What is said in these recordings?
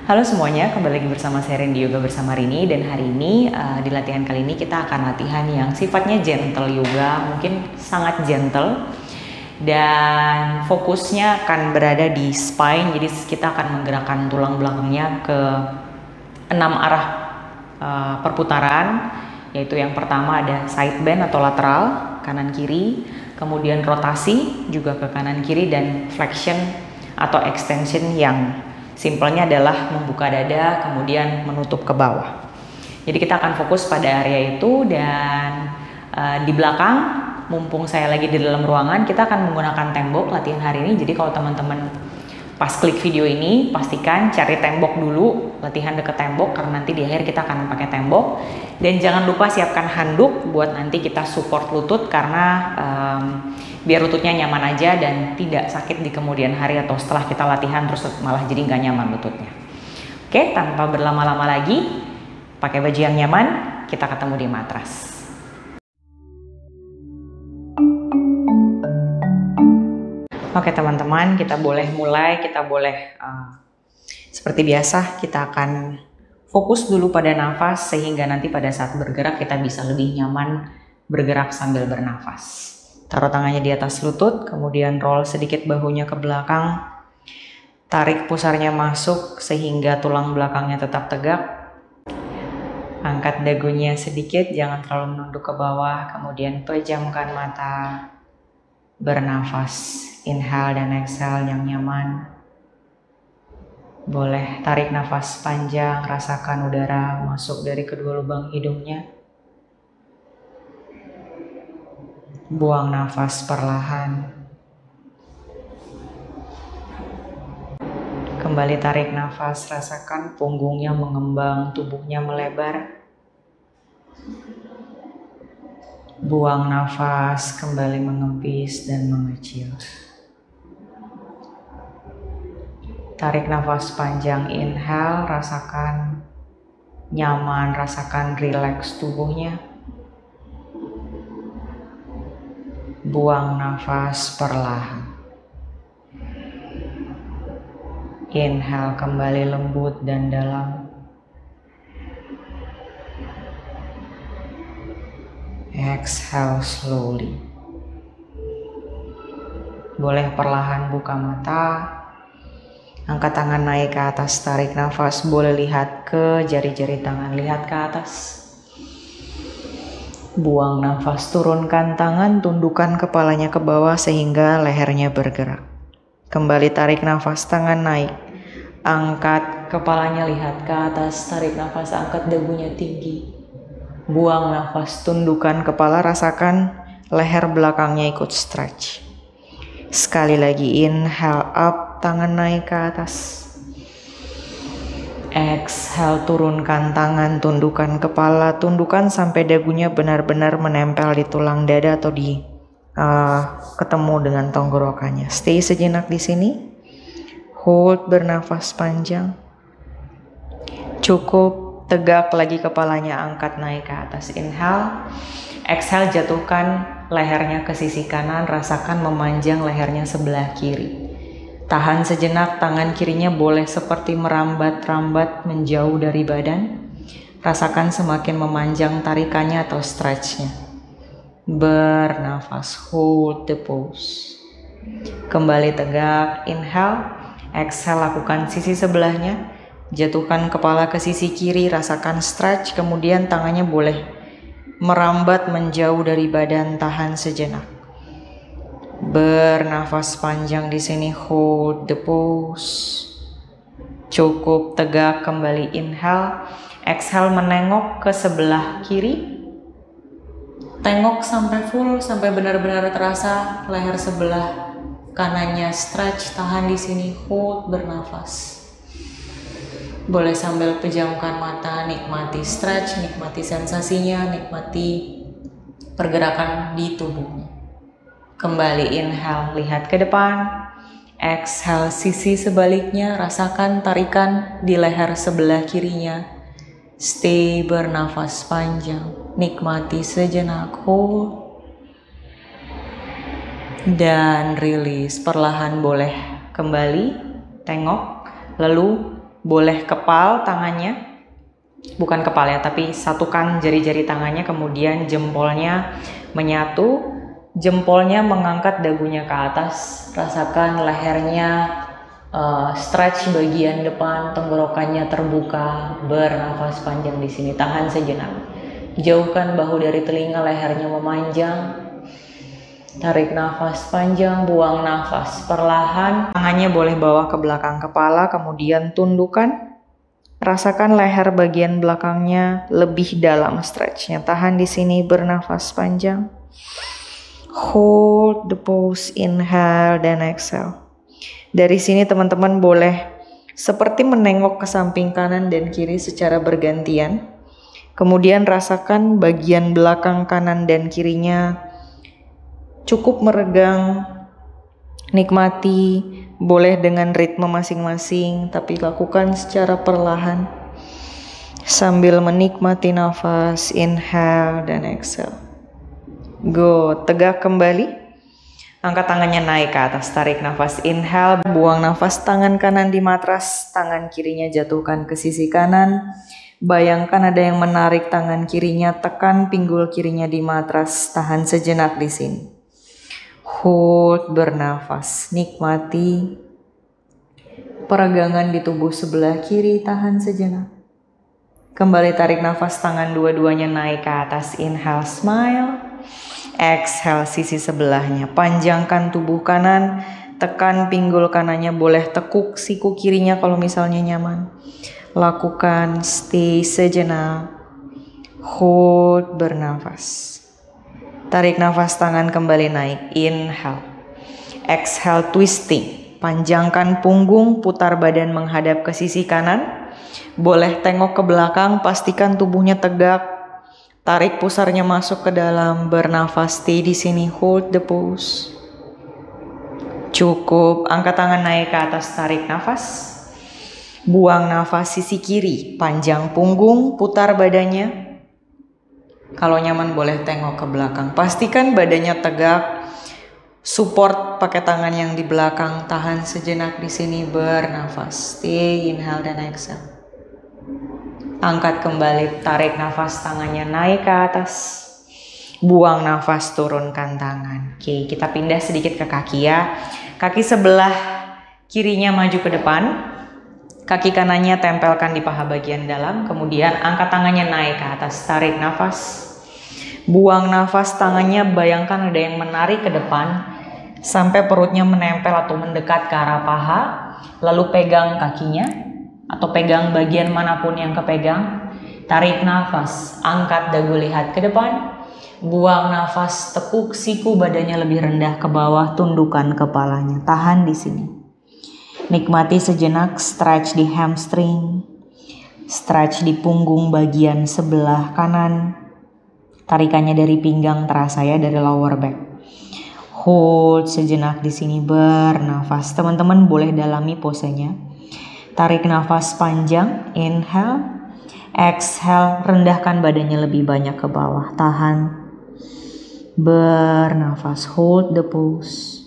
Halo semuanya, kembali lagi bersama saya Randy Yoga bersama Rini. Dan hari ini di latihan kali ini kita akan latihan yang sifatnya gentle yoga, mungkin sangat gentle. Dan fokusnya akan berada di spine, jadi kita akan menggerakkan tulang belakangnya ke 6 arah perputaran. Yaitu yang pertama ada side bend atau lateral, kanan kiri. Kemudian rotasi juga ke kanan kiri, dan flexion atau extension yang simpelnya adalah membuka dada kemudian menutup ke bawah. Jadi kita akan fokus pada area itu. Dan di belakang, mumpung saya lagi di dalam ruangan, kita akan menggunakan tembok latihan hari ini. Jadi kalau teman-teman pas klik video ini, pastikan cari tembok dulu, latihan deket tembok, karena nanti di akhir kita akan pakai tembok. Dan jangan lupa siapkan handuk buat nanti kita support lutut, karena biar lututnya nyaman aja dan tidak sakit di kemudian hari atau setelah kita latihan terus malah jadi nggak nyaman lututnya. Oke, tanpa berlama-lama lagi, pakai baju yang nyaman, kita ketemu di matras. Oke teman-teman, kita boleh mulai, seperti biasa kita akan fokus dulu pada nafas, sehingga nanti pada saat bergerak kita bisa lebih nyaman bergerak sambil bernafas. Taruh tangannya di atas lutut, kemudian roll sedikit bahunya ke belakang, tarik pusarnya masuk sehingga tulang belakangnya tetap tegak. Angkat dagunya sedikit, jangan terlalu menunduk ke bawah, kemudian pejamkan mata, bernafas. Inhale dan exhale yang nyaman. Boleh tarik nafas panjang, rasakan udara masuk dari kedua lubang hidungnya. Buang nafas perlahan. Kembali tarik nafas, rasakan punggungnya mengembang, tubuhnya melebar. Buang nafas, kembali mengempis dan mengecil. Tarik nafas panjang, inhale, rasakan nyaman, rasakan rileks tubuhnya. Buang nafas perlahan. Inhale kembali lembut dan dalam. Exhale slowly. Boleh perlahan buka mata. Angkat tangan naik ke atas, tarik nafas. Boleh lihat ke jari-jari tangan, lihat ke atas. Buang nafas, turunkan tangan, tundukkan kepalanya ke bawah sehingga lehernya bergerak. Kembali tarik nafas, tangan naik. Angkat kepalanya, lihat ke atas, tarik nafas, angkat dagunya tinggi. Buang nafas, tundukkan kepala, rasakan leher belakangnya ikut stretch. Sekali lagi, inhale up, tangan naik ke atas. Exhale, turunkan tangan, tundukkan kepala, tundukkan sampai dagunya benar-benar menempel di tulang dada atau di ketemu dengan tenggorokannya. Stay sejenak di sini. Hold, bernafas panjang. Cukup, tegak lagi kepalanya, angkat naik ke atas. Inhale. Exhale, jatuhkan lehernya ke sisi kanan, rasakan memanjang lehernya sebelah kiri. Tahan sejenak, tangan kirinya boleh seperti merambat-rambat menjauh dari badan. Rasakan semakin memanjang tarikannya atau stretchnya. Bernafas, hold the pose. Kembali tegak, inhale. Exhale, lakukan sisi sebelahnya. Jatuhkan kepala ke sisi kiri, rasakan stretch. Kemudian tangannya boleh merambat menjauh dari badan, tahan sejenak. Bernafas panjang di sini, hold the pose. Cukup, tegak, kembali inhale. Exhale, menengok ke sebelah kiri. Tengok sampai full, sampai benar-benar terasa leher sebelah kanannya stretch. Tahan di sini, hold, bernafas. Boleh sambil pejamkan mata, nikmati stretch, nikmati sensasinya, nikmati pergerakan di tubuhnya. Kembali inhale, lihat ke depan. Exhale, sisi sebaliknya, rasakan tarikan di leher sebelah kirinya. Stay, bernafas panjang, nikmati sejenak, hold. Dan release, perlahan boleh kembali, tengok, lalu boleh kepal tangannya, bukan kepal ya, tapi satukan jari-jari tangannya, kemudian jempolnya menyatu, jempolnya mengangkat dagunya ke atas, rasakan lehernya stretch bagian depan, tenggorokannya terbuka, bernafas panjang di sini, tahan sejenak. Jauhkan bahu dari telinga, lehernya memanjang. Tarik nafas panjang, buang nafas perlahan. Tangannya boleh bawa ke belakang kepala, kemudian tundukkan. Rasakan leher bagian belakangnya lebih dalam stretchnya. Tahan di sini, bernafas panjang. Hold the pose, inhale dan exhale. Dari sini teman-teman boleh seperti menengok ke samping kanan dan kiri secara bergantian. Kemudian rasakan bagian belakang kanan dan kirinya cukup meregang. Nikmati, boleh dengan ritme masing-masing, tapi lakukan secara perlahan. Sambil menikmati nafas, inhale dan exhale. Go, tegak kembali. Angkat tangannya naik ke atas, tarik nafas, inhale, buang nafas, tangan kanan di matras, tangan kirinya jatuhkan ke sisi kanan. Bayangkan ada yang menarik tangan kirinya, tekan pinggul kirinya di matras, tahan sejenak di sini. Hold, bernafas, nikmati peregangan di tubuh sebelah kiri, tahan sejenak. Kembali tarik nafas, tangan dua-duanya naik ke atas, inhale, smile. Exhale, sisi sebelahnya. Panjangkan tubuh kanan, tekan pinggul kanannya, boleh tekuk siku kirinya kalau misalnya nyaman. Lakukan, stay sejenak. Hold, bernafas. Tarik nafas, tangan kembali naik. Inhale. Exhale, twisting. Panjangkan punggung, putar badan menghadap ke sisi kanan. Boleh tengok ke belakang, pastikan tubuhnya tegak. Tarik pusarnya masuk ke dalam, bernafas, stay di sini, hold the pose. Cukup, angkat tangan naik ke atas, tarik nafas. Buang nafas sisi kiri, panjang punggung, putar badannya. Kalau nyaman boleh tengok ke belakang. Pastikan badannya tegak, support pakai tangan yang di belakang, tahan sejenak di sini, bernafas. Stay, inhale dan exhale. Angkat kembali, tarik nafas, tangannya naik ke atas. Buang nafas, turunkan tangan. Oke, kita pindah sedikit ke kaki ya. Kaki sebelah kirinya maju ke depan. Kaki kanannya tempelkan di paha bagian dalam. Kemudian angkat tangannya naik ke atas, tarik nafas. Buang nafas, tangannya bayangkan ada yang menarik ke depan. Sampai perutnya menempel atau mendekat ke arah paha. Lalu pegang kakinya. Atau pegang bagian manapun yang kepegang. Tarik nafas, angkat dagu, lihat ke depan. Buang nafas, tekuk siku, badannya lebih rendah ke bawah, tundukkan kepalanya. Tahan di sini. Nikmati sejenak, stretch di hamstring, stretch di punggung bagian sebelah kanan. Tarikannya dari pinggang terasa ya, dari lower back. Hold sejenak di sini, bernafas. Teman-teman boleh dalami posenya. Tarik nafas panjang, inhale, exhale, rendahkan badannya lebih banyak ke bawah, tahan, bernafas, hold the pose,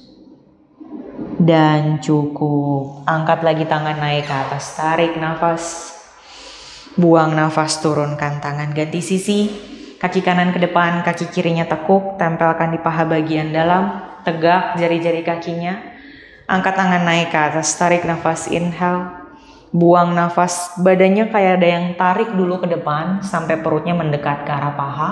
dan cukup. Angkat lagi tangan naik ke atas, tarik nafas, buang nafas, turunkan tangan, ganti sisi, kaki kanan ke depan, kaki kirinya tekuk, tempelkan di paha bagian dalam, tegak jari-jari kakinya, angkat tangan naik ke atas, tarik nafas, inhale. Buang nafas, badannya kayak ada yang tarik dulu ke depan sampai perutnya mendekat ke arah paha.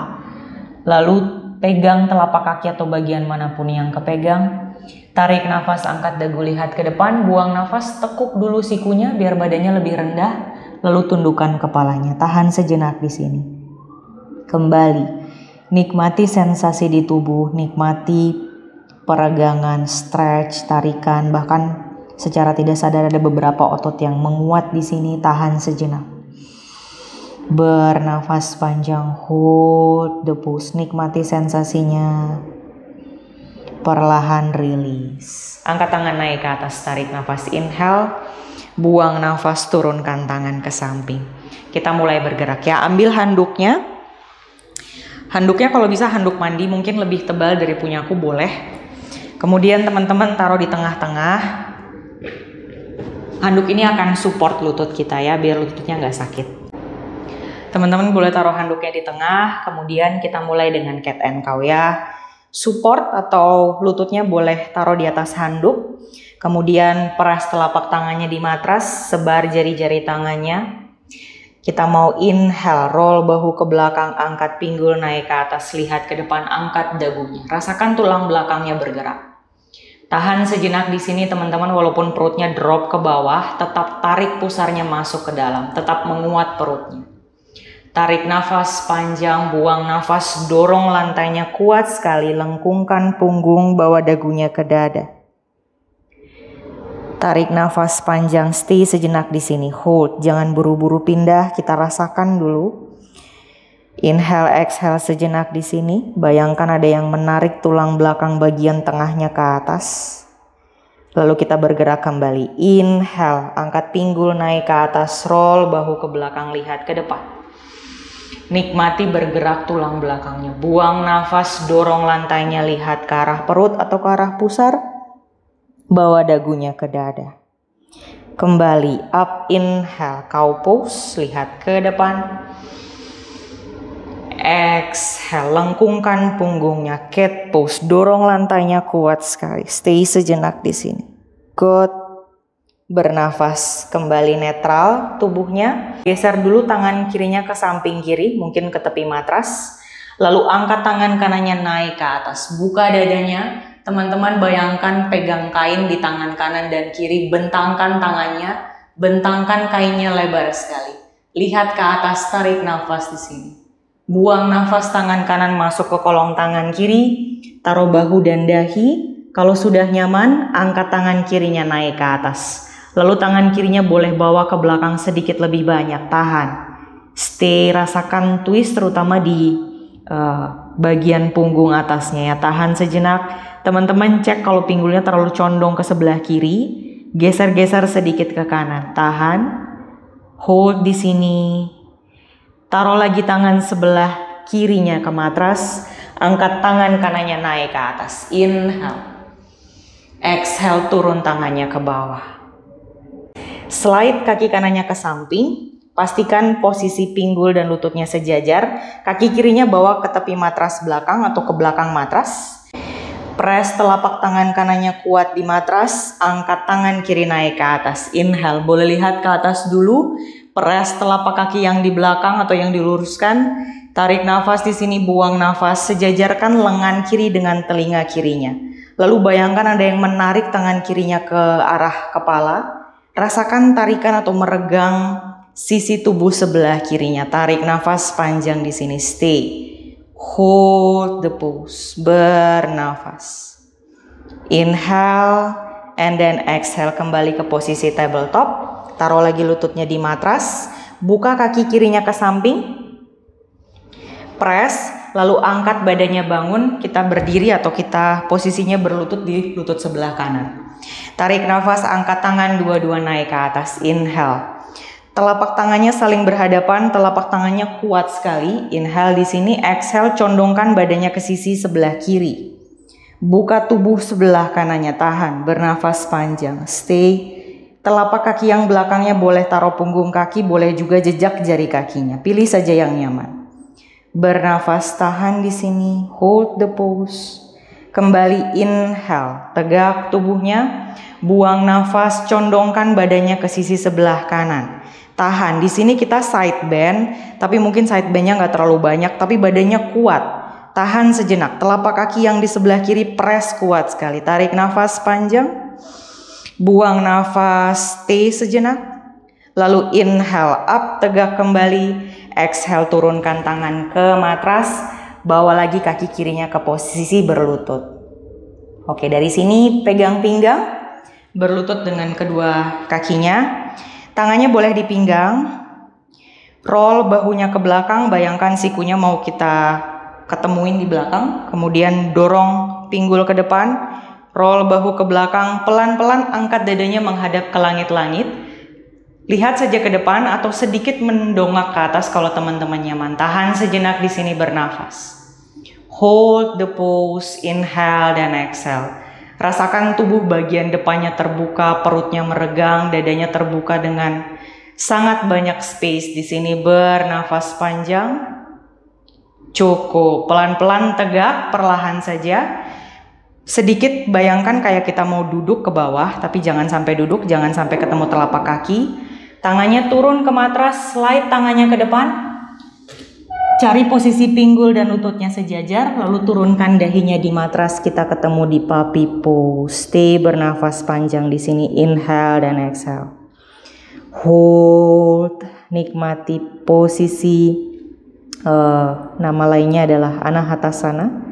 Lalu pegang telapak kaki atau bagian manapun yang kepegang. Tarik nafas, angkat dagu, lihat ke depan. Buang nafas, tekuk dulu sikunya biar badannya lebih rendah. Lalu tundukkan kepalanya. Tahan sejenak di sini. Kembali, nikmati sensasi di tubuh, nikmati peregangan, stretch, tarikan, bahkan secara tidak sadar ada beberapa otot yang menguat di sini. Tahan sejenak. Bernafas panjang, hold the pose, nikmati sensasinya. Perlahan release. Angkat tangan naik ke atas, tarik nafas, inhale. Buang nafas, turunkan tangan ke samping. Kita mulai bergerak ya. Ambil handuknya. Handuknya kalau bisa handuk mandi, mungkin lebih tebal dari punyaku boleh. Kemudian teman-teman taruh di tengah-tengah. Handuk ini akan support lutut kita ya, biar lututnya nggak sakit. Teman-teman boleh taruh handuknya di tengah, kemudian kita mulai dengan cat and cow ya. Support atau lututnya boleh taruh di atas handuk, kemudian peras telapak tangannya di matras, sebar jari-jari tangannya. Kita mau inhale, roll bahu ke belakang, angkat pinggul naik ke atas, lihat ke depan, angkat dagunya. Rasakan tulang belakangnya bergerak. Tahan sejenak di sini teman-teman, walaupun perutnya drop ke bawah, tetap tarik pusarnya masuk ke dalam, tetap menguat perutnya. Tarik nafas panjang, buang nafas, dorong lantainya kuat sekali, lengkungkan punggung, bawa dagunya ke dada. Tarik nafas panjang, stay sejenak di sini, hold, jangan buru-buru pindah, kita rasakan dulu. Inhale, exhale sejenak di sini. Bayangkan ada yang menarik tulang belakang bagian tengahnya ke atas. Lalu kita bergerak kembali. Inhale, angkat pinggul naik ke atas, roll bahu ke belakang, lihat ke depan. Nikmati bergerak tulang belakangnya. Buang nafas, dorong lantainya, lihat ke arah perut atau ke arah pusar. Bawa dagunya ke dada. Kembali, up, inhale, cow pose, lihat ke depan. Exhale, lengkungkan punggungnya, cat pose, dorong lantainya kuat sekali. Stay sejenak di sini. Good. Bernafas, kembali netral tubuhnya. Geser dulu tangan kirinya ke samping kiri, mungkin ke tepi matras. Lalu angkat tangan kanannya naik ke atas. Buka dadanya. Teman-teman bayangkan pegang kain di tangan kanan dan kiri, bentangkan tangannya, bentangkan kainnya lebar sekali. Lihat ke atas, tarik nafas di sini. Buang nafas, tangan kanan masuk ke kolong tangan kiri, taruh bahu dan dahi. Kalau sudah nyaman, angkat tangan kirinya naik ke atas. Lalu tangan kirinya boleh bawa ke belakang sedikit lebih banyak, tahan. Stay, rasakan twist terutama di bagian punggung atasnya ya, tahan sejenak. Teman-teman cek kalau pinggulnya terlalu condong ke sebelah kiri, geser-geser sedikit ke kanan, tahan. Hold di sini. Taruh lagi tangan sebelah kirinya ke matras. Angkat tangan kanannya naik ke atas. Inhale. Exhale, turun tangannya ke bawah. Slide kaki kanannya ke samping. Pastikan posisi pinggul dan lututnya sejajar. Kaki kirinya bawa ke tepi matras belakang atau ke belakang matras. Press telapak tangan kanannya kuat di matras. Angkat tangan kiri naik ke atas. Inhale. Boleh lihat ke atas dulu. Press telapak kaki yang di belakang atau yang diluruskan. Tarik nafas di sini, buang nafas. Sejajarkan lengan kiri dengan telinga kirinya. Lalu bayangkan ada yang menarik tangan kirinya ke arah kepala. Rasakan tarikan atau meregang sisi tubuh sebelah kirinya. Tarik nafas panjang di sini. Stay. Hold the pose. Bernafas. Inhale and then exhale, kembali ke posisi tabletop. Taruh lagi lututnya di matras, buka kaki kirinya ke samping, press, lalu angkat badannya bangun, kita berdiri atau kita posisinya berlutut di lutut sebelah kanan. Tarik nafas, angkat tangan dua-dua naik ke atas, inhale. Telapak tangannya saling berhadapan, telapak tangannya kuat sekali, inhale di sini, exhale, condongkan badannya ke sisi sebelah kiri. Buka tubuh sebelah kanannya, tahan, bernafas panjang, stay. Telapak kaki yang belakangnya boleh taruh punggung kaki, boleh juga jejak jari kakinya. Pilih saja yang nyaman. Bernafas, tahan di sini, hold the pose. Kembali inhale, tegak tubuhnya, buang nafas, condongkan badannya ke sisi sebelah kanan. Tahan, di sini kita side bend, tapi mungkin side bandnya nggak terlalu banyak, tapi badannya kuat. Tahan sejenak, telapak kaki yang di sebelah kiri press kuat sekali. Tarik nafas panjang. Buang nafas, stay sejenak. Lalu inhale, up, tegak kembali. Exhale, turunkan tangan ke matras. Bawa lagi kaki kirinya ke posisi berlutut. Oke, dari sini pegang pinggang. Berlutut dengan kedua kakinya. Tangannya boleh di pinggang. Roll bahunya ke belakang. Bayangkan sikunya mau kita ketemuin di belakang. Kemudian dorong pinggul ke depan. Roll bahu ke belakang, pelan-pelan angkat dadanya menghadap ke langit-langit. Lihat saja ke depan atau sedikit mendongak ke atas kalau teman-teman nyaman. Tahan sejenak di sini, bernafas. Hold the pose, inhale dan exhale. Rasakan tubuh bagian depannya terbuka, perutnya meregang, dadanya terbuka dengan sangat banyak space di sini. Bernafas panjang. Cukup. Pelan-pelan tegak, perlahan saja. Sedikit bayangkan kayak kita mau duduk ke bawah, tapi jangan sampai duduk, jangan sampai ketemu telapak kaki. Tangannya turun ke matras, slide tangannya ke depan. Cari posisi pinggul dan lututnya sejajar, lalu turunkan dahinya di matras. Kita ketemu di puppy pose. Stay bernafas panjang di sini. Inhale dan exhale. Hold. Nikmati posisi. Nama lainnya adalah Anahatasana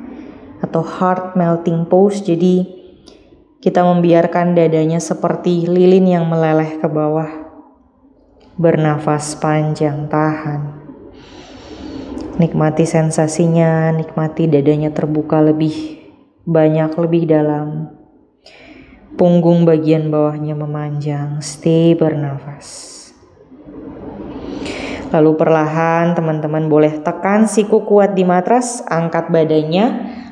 atau heart melting pose. Jadi kita membiarkan dadanya seperti lilin yang meleleh ke bawah. Bernafas panjang, tahan. Nikmati sensasinya, nikmati dadanya terbuka lebih banyak, lebih dalam. Punggung bagian bawahnya memanjang. Stay bernafas. Lalu perlahan teman-teman boleh tekan siku kuat di matras, angkat badannya,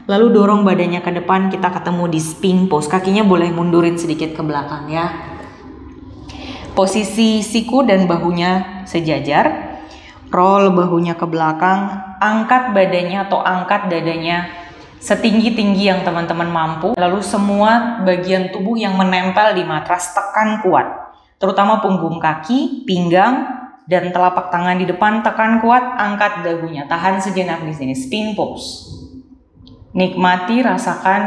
lalu dorong badannya ke depan. Kita ketemu di sphinx pose. Kakinya boleh mundurin sedikit ke belakang ya. Posisi siku dan bahunya sejajar. Roll bahunya ke belakang, angkat badannya atau angkat dadanya setinggi-tinggi yang teman-teman mampu. Lalu semua bagian tubuh yang menempel di matras tekan kuat. Terutama punggung kaki, pinggang, dan telapak tangan di depan tekan kuat, angkat dagunya. Tahan sejenak di sini, sphinx pose. Nikmati, rasakan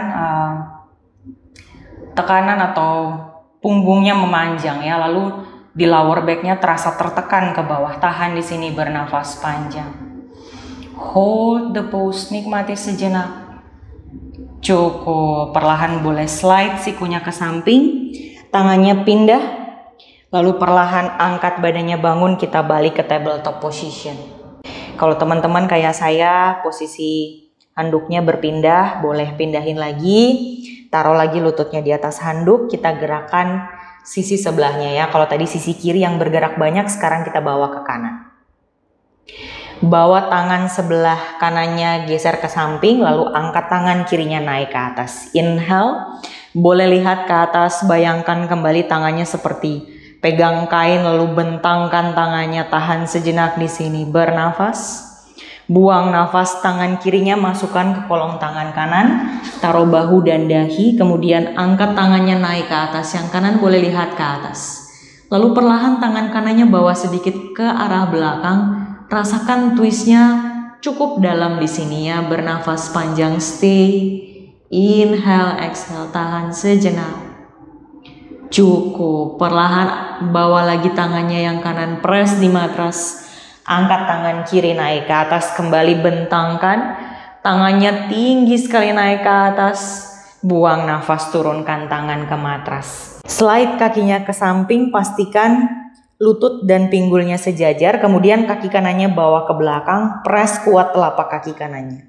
tekanan atau punggungnya memanjang ya. Lalu di lower backnya terasa tertekan ke bawah. Tahan di sini, bernafas panjang. Hold the pose, nikmati sejenak. Cukup. Perlahan boleh slide sikunya ke samping, tangannya pindah. Lalu perlahan angkat badannya, bangun. Kita balik ke tabletop position. Kalau teman-teman kayak saya, posisi handuknya berpindah, boleh pindahin lagi. Taruh lagi lututnya di atas handuk. Kita gerakan sisi sebelahnya ya. Kalau tadi sisi kiri yang bergerak banyak, sekarang kita bawa ke kanan. Bawa tangan sebelah kanannya geser ke samping, lalu angkat tangan kirinya naik ke atas. Inhale, boleh lihat ke atas, bayangkan kembali tangannya seperti pegang kain, lalu bentangkan tangannya, tahan sejenak di sini, bernafas. Buang nafas, tangan kirinya masukkan ke kolong tangan kanan, taruh bahu dan dahi, kemudian angkat tangannya naik ke atas, yang kanan boleh lihat ke atas. Lalu perlahan tangan kanannya bawa sedikit ke arah belakang, rasakan twistnya cukup dalam di sini ya, bernafas panjang, stay, inhale, exhale, tahan sejenak. Cukup, perlahan bawa lagi tangannya yang kanan, press di matras. Angkat tangan kiri naik ke atas, kembali bentangkan. Tangannya tinggi sekali naik ke atas. Buang nafas, turunkan tangan ke matras. Slide kakinya ke samping, pastikan lutut dan pinggulnya sejajar. Kemudian kaki kanannya bawa ke belakang, press kuat telapak kaki kanannya.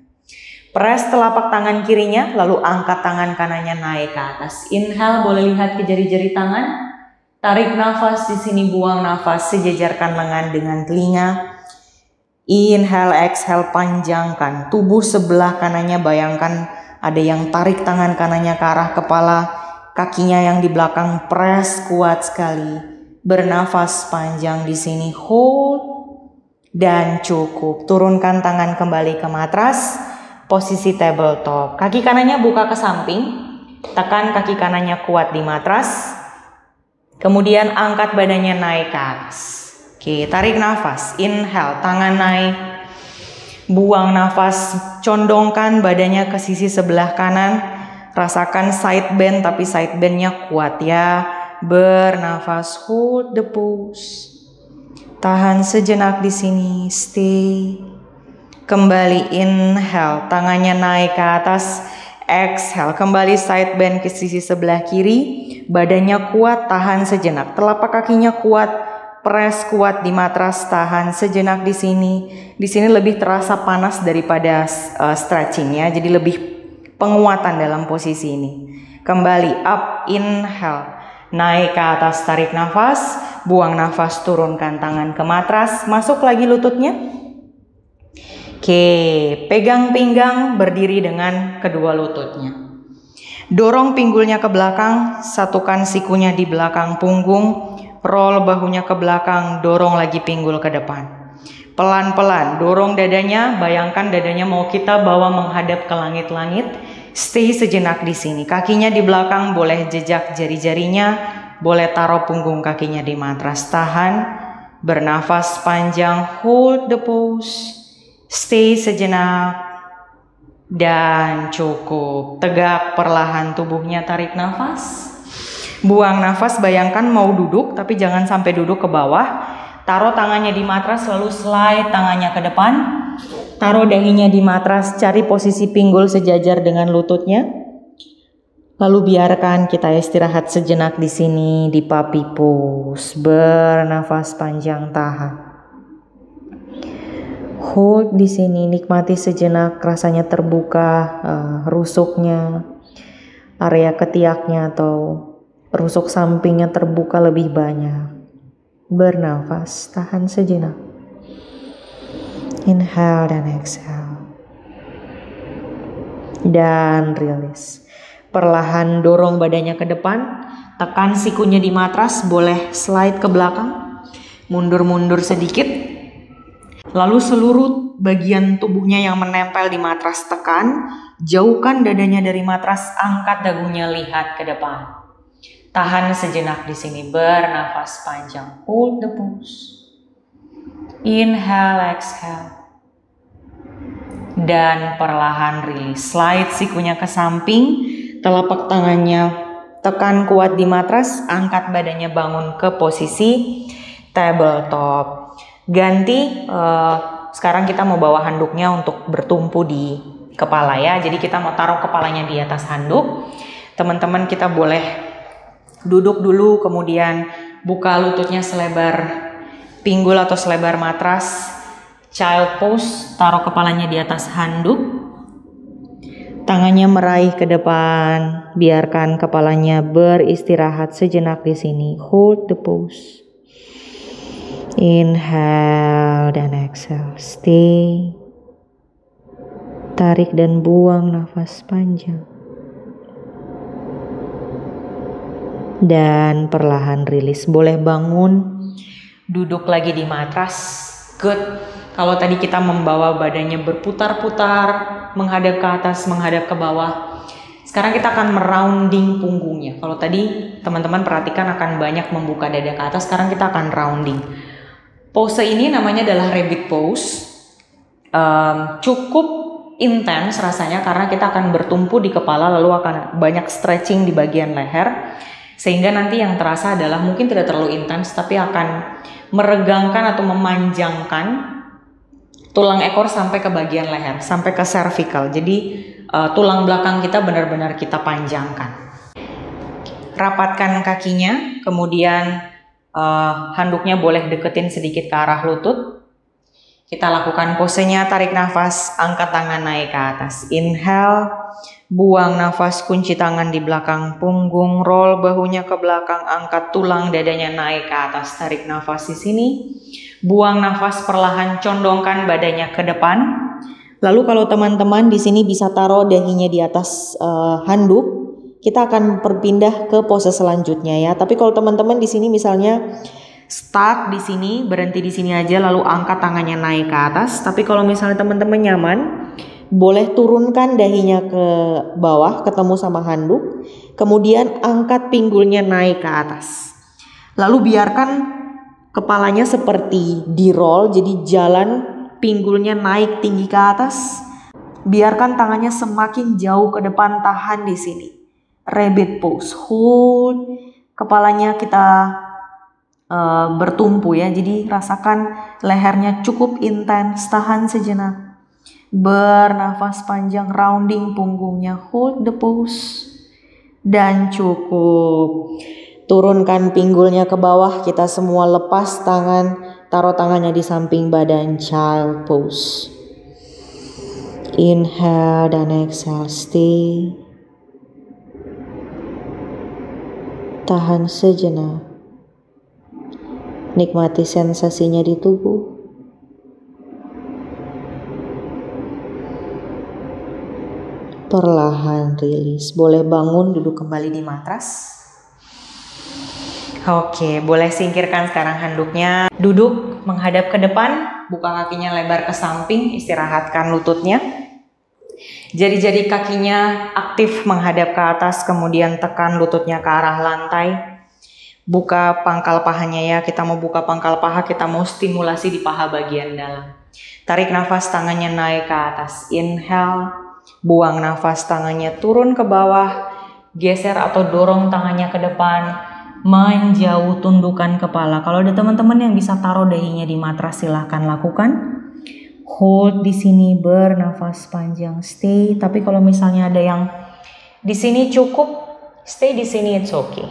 Press telapak tangan kirinya, lalu angkat tangan kanannya naik ke atas. Inhale, boleh lihat ke jari-jari tangan. Tarik nafas di sini, buang nafas, sejajarkan lengan dengan telinga. Inhale, exhale, panjangkan. Tubuh sebelah kanannya bayangkan ada yang tarik tangan kanannya ke arah kepala. Kakinya yang di belakang press kuat sekali. Bernafas panjang di sini, hold. Dan cukup. Turunkan tangan kembali ke matras. Posisi tabletop. Kaki kanannya buka ke samping. Tekan kaki kanannya kuat di matras. Kemudian angkat badannya naik ke atas. Oke, tarik nafas. Inhale, tangan naik. Buang nafas, condongkan badannya ke sisi sebelah kanan. Rasakan side bend, tapi side bendnya kuat ya. Bernafas, hold the pose. Tahan sejenak di sini, stay. Kembali inhale, tangannya naik ke atas. Exhale, kembali side bend ke sisi sebelah kiri. Badannya kuat, tahan sejenak. Telapak kakinya kuat, press kuat di matras, tahan sejenak di sini. Di sini lebih terasa panas daripada stretching ya. Jadi lebih penguatan dalam posisi ini. Kembali up, inhale. Naik ke atas, tarik nafas. Buang nafas, turunkan tangan ke matras. Masuk lagi lututnya. Oke, pegang pinggang, berdiri dengan kedua lututnya. Dorong pinggulnya ke belakang, satukan sikunya di belakang punggung, roll bahunya ke belakang, dorong lagi pinggul ke depan. Pelan-pelan, dorong dadanya, bayangkan dadanya mau kita bawa menghadap ke langit-langit. Stay sejenak di sini, kakinya di belakang, boleh jejak jari-jarinya, boleh taruh punggung kakinya di matras. Tahan, bernafas panjang, hold the pose, stay sejenak. Dan cukup. Tegak perlahan tubuhnya, tarik nafas. Buang nafas, bayangkan mau duduk tapi jangan sampai duduk ke bawah. Taruh tangannya di matras, lalu slide tangannya ke depan. Taruh dahinya di matras, cari posisi pinggul sejajar dengan lututnya. Lalu biarkan kita istirahat sejenak di sini di puppy pose. Bernafas panjang, tahan. Hold di sini, nikmati sejenak rasanya terbuka, rusuknya, area ketiaknya atau rusuk sampingnya terbuka lebih banyak. Bernafas, tahan sejenak. Inhale dan exhale. Dan release. Perlahan dorong badannya ke depan, tekan sikunya di matras, boleh slide ke belakang, mundur-mundur sedikit. Lalu seluruh bagian tubuhnya yang menempel di matras tekan, jauhkan dadanya dari matras, angkat dagunya, lihat ke depan. Tahan sejenak di sini, bernafas panjang, hold the pose. Inhale, exhale. Dan perlahan release, slide sikunya ke samping, telapak tangannya tekan kuat di matras, angkat badannya bangun ke posisi tabletop. Ganti, sekarang kita mau bawa handuknya untuk bertumpu di kepala ya. Jadi kita mau taruh kepalanya di atas handuk. Teman-teman kita boleh duduk dulu, kemudian buka lututnya selebar pinggul atau selebar matras. Child pose, taruh kepalanya di atas handuk. Tangannya meraih ke depan, biarkan kepalanya beristirahat sejenak di sini. Hold the pose. Inhale dan exhale, stay. Tarik dan buang nafas panjang. Dan perlahan rilis, boleh bangun, duduk lagi di matras. Good. Kalau tadi kita membawa badannya berputar-putar, menghadap ke atas, menghadap ke bawah. Sekarang kita akan merounding punggungnya. Kalau tadi teman-teman perhatikan akan banyak membuka dada ke atas, sekarang kita akan rounding. Pose ini namanya adalah rabbit pose. Cukup intens rasanya karena kita akan bertumpu di kepala, lalu akan banyak stretching di bagian leher, sehingga nanti yang terasa adalah mungkin tidak terlalu intens tapi akan meregangkan atau memanjangkan tulang ekor sampai ke bagian leher, sampai ke cervical. Jadi tulang belakang kita benar-benar kita panjangkan. Rapatkan kakinya, kemudian handuknya boleh deketin sedikit ke arah lutut. Kita lakukan posenya, tarik nafas, angkat tangan naik ke atas. Inhale, buang nafas, kunci tangan di belakang punggung, roll bahunya ke belakang, angkat tulang dadanya naik ke atas. Tarik nafas di sini. Buang nafas perlahan, condongkan badannya ke depan. Lalu kalau teman-teman di sini bisa taruh dahinya di atas handuk, kita akan berpindah ke pose selanjutnya ya. Tapi kalau teman-teman di sini misalnya stuck di sini, berhenti di sini aja lalu angkat tangannya naik ke atas. Tapi kalau misalnya teman-teman nyaman, boleh turunkan dahinya ke bawah ketemu sama handuk. Kemudian angkat pinggulnya naik ke atas. Lalu biarkan kepalanya seperti di roll, jadi jalan pinggulnya naik tinggi ke atas. Biarkan tangannya semakin jauh ke depan, tahan di sini. Rabbit pose, hold, kepalanya kita bertumpu ya, jadi rasakan lehernya cukup intens, tahan sejenak. Bernafas panjang, rounding punggungnya, hold the pose. Dan cukup. Turunkan pinggulnya ke bawah, kita semua lepas tangan, taruh tangannya di samping badan, child pose. Inhale dan exhale, stay. Tahan sejenak. Nikmati sensasinya di tubuh. perlahan rilis. Boleh bangun, duduk kembali di matras. Oke, boleh singkirkan sekarang handuknya. Duduk menghadap ke depan, buka kakinya lebar ke samping, istirahatkan lututnya. Jari-jari kakinya aktif menghadap ke atas, kemudian tekan lututnya ke arah lantai. Buka pangkal pahanya ya, kita mau buka pangkal paha, kita mau stimulasi di paha bagian dalam. Tarik nafas, tangannya naik ke atas. Inhale, buang nafas, tangannya turun ke bawah. Geser atau dorong tangannya ke depan. Menjauh, tundukkan kepala. Kalau ada teman-teman yang bisa taruh dahinya di matras, silahkan lakukan. Hold di sini, bernafas panjang, stay. Tapi kalau misalnya ada yang di sini cukup, stay di sini, it's okay.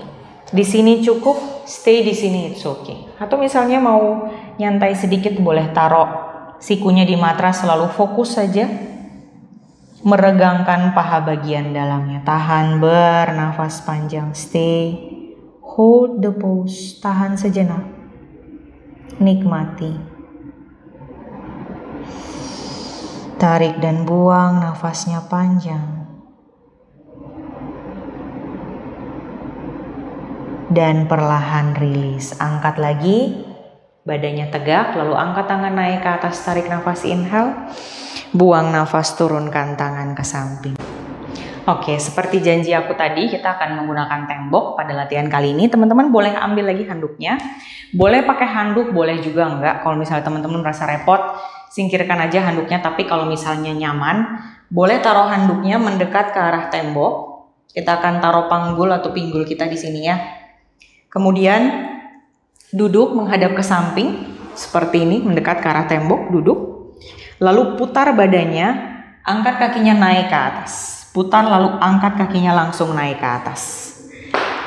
Di sini cukup, stay di sini, it's okay. Atau misalnya mau nyantai sedikit, boleh taruh sikunya di matras, selalu fokus saja meregangkan paha bagian dalamnya. Tahan, bernafas panjang, stay. Hold the pose, tahan sejenak. Nikmati. Tarik dan buang nafasnya panjang. Dan perlahan rilis. Angkat lagi, badannya tegak, lalu angkat tangan naik ke atas, tarik nafas, inhale. Buang nafas, turunkan tangan ke samping. Oke, seperti janji aku tadi, kita akan menggunakan tembok pada latihan kali ini. Teman-teman boleh ambil lagi handuknya. Boleh pakai handuk, boleh juga enggak. Kalau misalnya teman-teman merasa repot, singkirkan aja handuknya. Tapi kalau misalnya nyaman, boleh taruh handuknya mendekat ke arah tembok. Kita akan taruh panggul atau pinggul kita di sini ya. Kemudian duduk menghadap ke samping seperti ini, mendekat ke arah tembok, duduk. Lalu putar badannya, angkat kakinya naik ke atas. Putar lalu angkat kakinya langsung naik ke atas.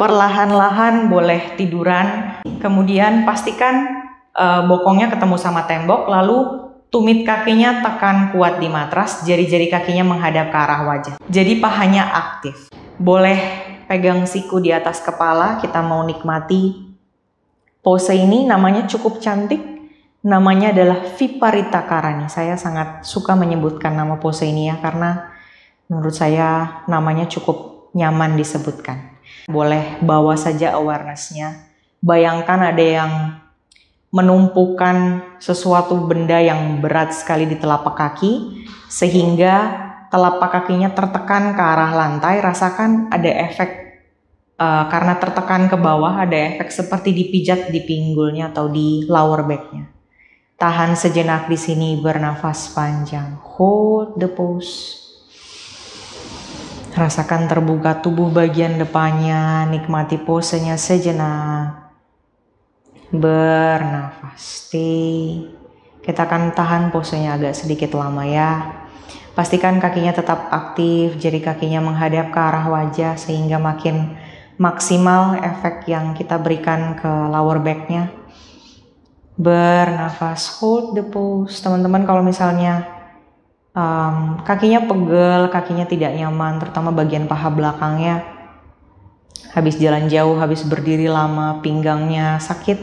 Perlahan-lahan boleh tiduran. Kemudian pastikan bokongnya ketemu sama tembok, lalu tumit kakinya tekan kuat di matras, jari-jari kakinya menghadap ke arah wajah. Jadi pahanya aktif. Boleh pegang siku di atas kepala, kita mau nikmati pose ini. Namanya cukup cantik, namanya adalah Viparita Karani. Saya sangat suka menyebutkan nama pose ini ya, karena menurut saya namanya cukup nyaman disebutkan. Boleh bawa saja awareness-nya. Bayangkan ada yang menumpukan sesuatu benda yang berat sekali di telapak kaki, sehingga telapak kakinya tertekan ke arah lantai. Rasakan ada efek karena tertekan ke bawah, ada efek seperti dipijat di pinggulnya atau di lower back-nya. Tahan sejenak di sini, bernafas panjang. Hold the pose. Rasakan terbuka tubuh bagian depannya, nikmati posenya sejenak. Bernafas, stay. Kita akan tahan posenya agak sedikit lama ya. Pastikan kakinya tetap aktif, jari kakinya menghadap ke arah wajah sehingga makin maksimal efek yang kita berikan ke lower back-nya. Bernafas, hold the pose. Teman-teman kalau misalnya kakinya pegel, kakinya tidak nyaman, terutama bagian paha belakangnya, habis jalan jauh, habis berdiri lama, pinggangnya sakit,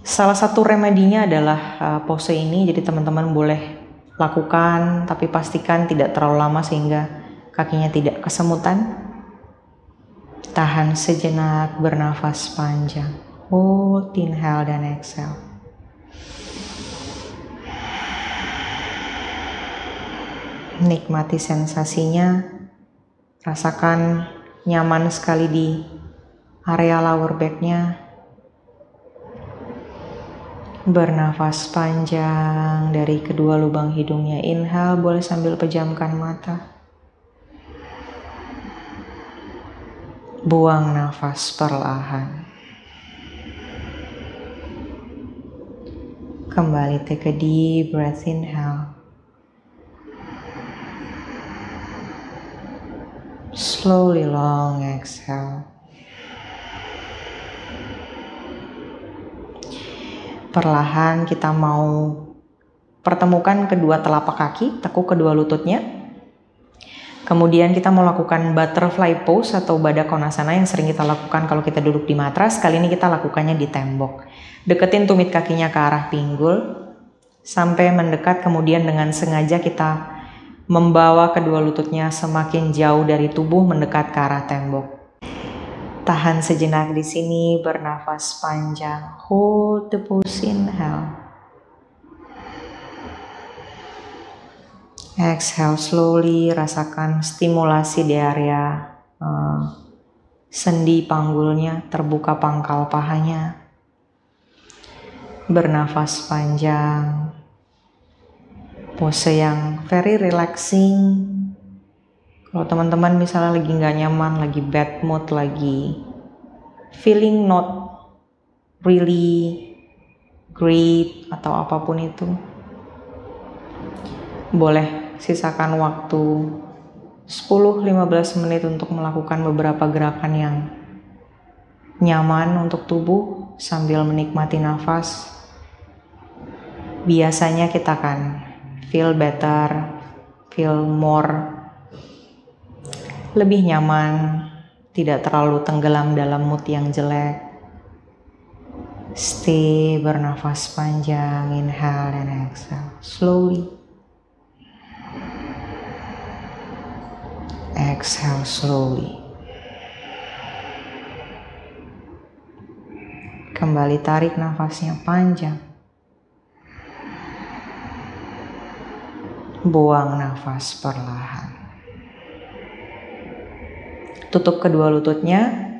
salah satu remedinya adalah pose ini. Jadi teman-teman boleh lakukan, tapi pastikan tidak terlalu lama sehingga kakinya tidak kesemutan. Tahan sejenak, bernafas panjang. Hold, inhale dan exhale. Nikmati sensasinya. Rasakan nyaman sekali di area lower back-nya. Bernafas panjang dari kedua lubang hidungnya. Inhale, boleh sambil pejamkan mata. Buang nafas perlahan. Kembali take a deep breath, inhale. Slowly long exhale. Perlahan kita mau pertemukan kedua telapak kaki, tekuk kedua lututnya. Kemudian kita mau lakukan butterfly pose atau Baddha Konasana yang sering kita lakukan kalau kita duduk di matras. Kali ini kita lakukannya di tembok. Deketin tumit kakinya ke arah pinggul sampai mendekat, kemudian dengan sengaja kita Membawa kedua lututnya semakin jauh dari tubuh mendekat ke arah tembok. Tahan sejenak di sini, bernafas panjang. Hold the pose, inhale. Exhale slowly, rasakan stimulasi di area sendi panggulnya, terbuka pangkal pahanya. Bernafas panjang. Pose yang very relaxing. Kalau teman-teman misalnya lagi nggak nyaman, lagi bad mood, lagi feeling not really great atau apapun itu, boleh sisakan waktu 10-15 menit untuk melakukan beberapa gerakan yang nyaman untuk tubuh sambil menikmati nafas. Biasanya kita akan feel better, feel more, lebih nyaman, tidak terlalu tenggelam dalam mood yang jelek. Stay, bernafas panjang, inhale dan exhale slowly. Exhale slowly. Kembali tarik nafasnya panjang. Buang nafas perlahan. Tutup kedua lututnya.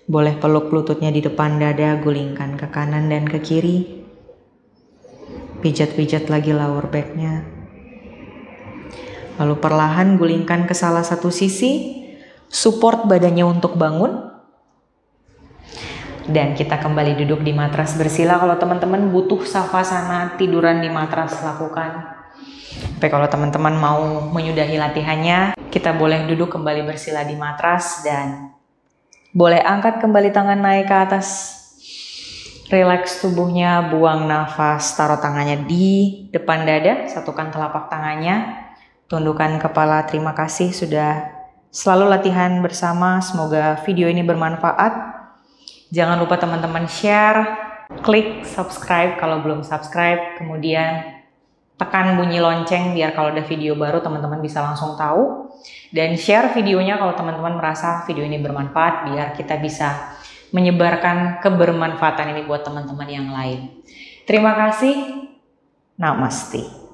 Boleh peluk lututnya di depan dada, gulingkan ke kanan dan ke kiri. Pijat-pijat lagi lower back-nya. Lalu perlahan gulingkan ke salah satu sisi. Support badannya untuk bangun. Dan kita kembali duduk di matras bersila. Kalau teman-teman butuh savasana tiduran di matras, lakukan. Tapi kalau teman-teman mau menyudahi latihannya, kita boleh duduk kembali bersila di matras dan boleh angkat kembali tangan naik ke atas. Relax tubuhnya, buang nafas, taruh tangannya di depan dada, satukan telapak tangannya, tundukkan kepala. Terima kasih sudah selalu latihan bersama. Semoga video ini bermanfaat. Jangan lupa teman-teman share, klik subscribe kalau belum subscribe, kemudian tekan bunyi lonceng biar kalau ada video baru teman-teman bisa langsung tahu. Dan share videonya kalau teman-teman merasa video ini bermanfaat biar kita bisa menyebarkan kebermanfaatan ini buat teman-teman yang lain. Terima kasih. Namaste.